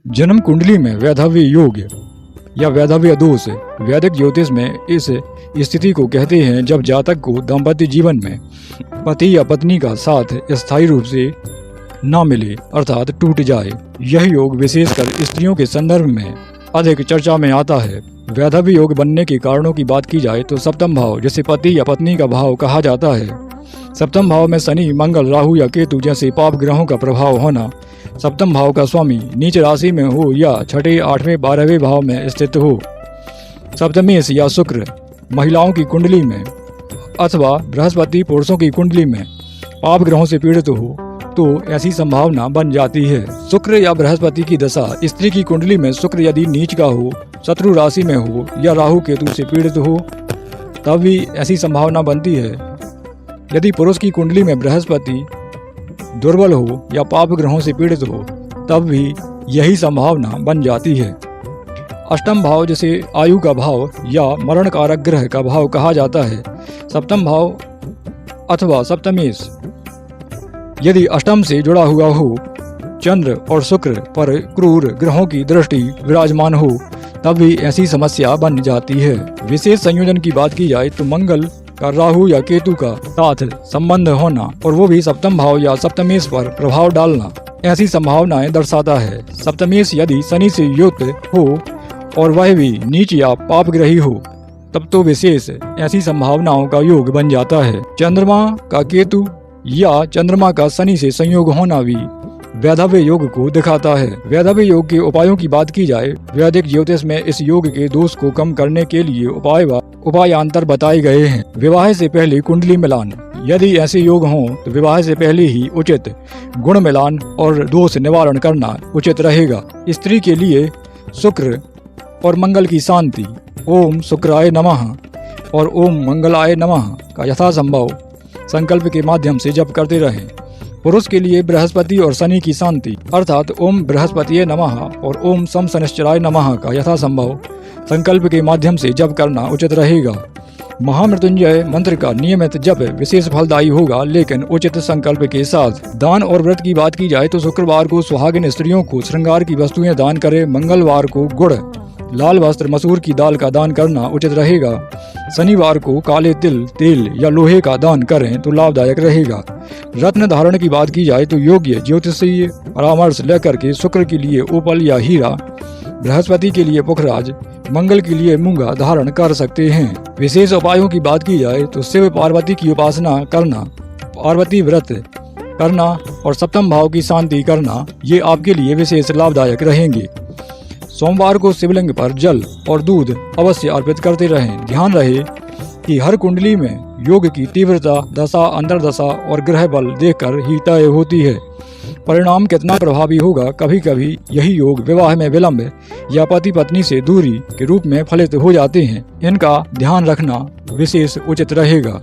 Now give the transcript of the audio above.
जन्म कुंडली में वैधव्य योग या वैधव्य दोष वैदिक ज्योतिष में इस स्थिति को कहते हैं जब जातक को दाम्पत्य जीवन में पति या पत्नी का साथ स्थायी रूप से न मिले अर्थात टूट जाए। यह योग विशेषकर स्त्रियों के संदर्भ में अधिक चर्चा में आता है। वैधव्य योग बनने के कारणों की बात की जाए तो सप्तम भाव जिसे पति या पत्नी का भाव कहा जाता है, सप्तम भाव में शनि, मंगल, राहु या केतु जैसे पाप ग्रहों का प्रभाव होना, सप्तम भाव का स्वामी नीच राशि में हो या छठे, आठवें, 12वें भाव में स्थित हो, सप्तमेश या शुक्र महिलाओं की कुंडली में अथवा बृहस्पति पुरुषों की कुंडली में पाप ग्रहों से पीड़ित हो तो ऐसी संभावना बन जाती है। शुक्र या बृहस्पति की दशा स्त्री की कुंडली में शुक्र यदि नीच का हो, शत्रु राशि में हो या राहु केतु से पीड़ित हो तब भी ऐसी संभावना बनती है। यदि पुरुष की कुंडली में बृहस्पति दुर्बल हो या पाप ग्रहों से पीड़ित हो तब भी यही संभावना बन जाती है। अष्टम भाव जिसे आयु का भाव या मरण कारक ग्रह का भाव कहा जाता है, सप्तम भाव अथवा सप्तमेश यदि अष्टम से जुड़ा हुआ हो, चंद्र और शुक्र पर क्रूर ग्रहों की दृष्टि विराजमान हो तब भी ऐसी समस्या बन जाती है। विशेष संयोजन की बात की जाए तो मंगल का राहु या केतु का साथ संबंध होना और वो भी सप्तम भाव या सप्तमेश पर प्रभाव डालना ऐसी संभावनाएं दर्शाता है। सप्तमेश यदि शनि से युक्त हो और वह भी नीच या पाप ग्रही हो तब तो विशेष ऐसी संभावनाओं का योग बन जाता है। चंद्रमा का केतु या चंद्रमा का शनि से संयोग होना भी वैधव्य योग को दिखाता है। वैधव्य योग के उपायों की बात की जाए, वैदिक ज्योतिष में इस योग के दोष को कम करने के लिए उपायांतर बताए गए हैं। विवाह से पहले कुंडली मिलान, यदि ऐसे योग हों तो विवाह से पहले ही उचित गुण मिलान और दोष निवारण करना उचित रहेगा। स्त्री के लिए शुक्र और मंगल की शांति ओम शुक्राय नमः और ओम मंगलाय नमः का यथासंभव संकल्प के माध्यम से जप करते रहें। पुरुष के लिए बृहस्पति और शनि की शांति अर्थात ओम बृहस्पतिये नमः और ओम शम शनिश्चराय नमः का यथासंभव संकल्प के माध्यम से जप करना उचित रहेगा। महामृत्युंजय मंत्र का नियमित जप विशेष फलदायी होगा, लेकिन उचित संकल्प के साथ। दान और व्रत की बात की जाए तो शुक्रवार को सुहागिन स्त्रियों को श्रृंगार की वस्तुएं दान करें। मंगलवार को गुड़, लाल वस्त्र, मसूर की दाल का दान करना उचित रहेगा। शनिवार को काले तिल, तेल या लोहे का दान करें तो लाभदायक रहेगा। रत्न धारण की बात की जाए तो योग्य ज्योतिषीय परामर्श लेकर के शुक्र के लिए ओपल या हीरा, बृहस्पति के लिए पुखराज, मंगल के लिए मूंगा धारण कर सकते हैं। विशेष उपायों की बात की जाए तो शिव पार्वती की उपासना करना, पार्वती व्रत करना और सप्तम भाव की शांति करना ये आपके लिए विशेष लाभदायक रहेंगे। सोमवार को शिवलिंग पर जल और दूध अवश्य अर्पित करते रहें। ध्यान रहे कि हर कुंडली में योग की तीव्रता, दशा, अंतर्दशा और ग्रह बल देखकर ही तय होती है। परिणाम कितना प्रभावी होगा, कभी कभी यही योग विवाह में विलंब या पति पत्नी से दूरी के रूप में फलित हो जाते हैं। इनका ध्यान रखना विशेष उचित रहेगा।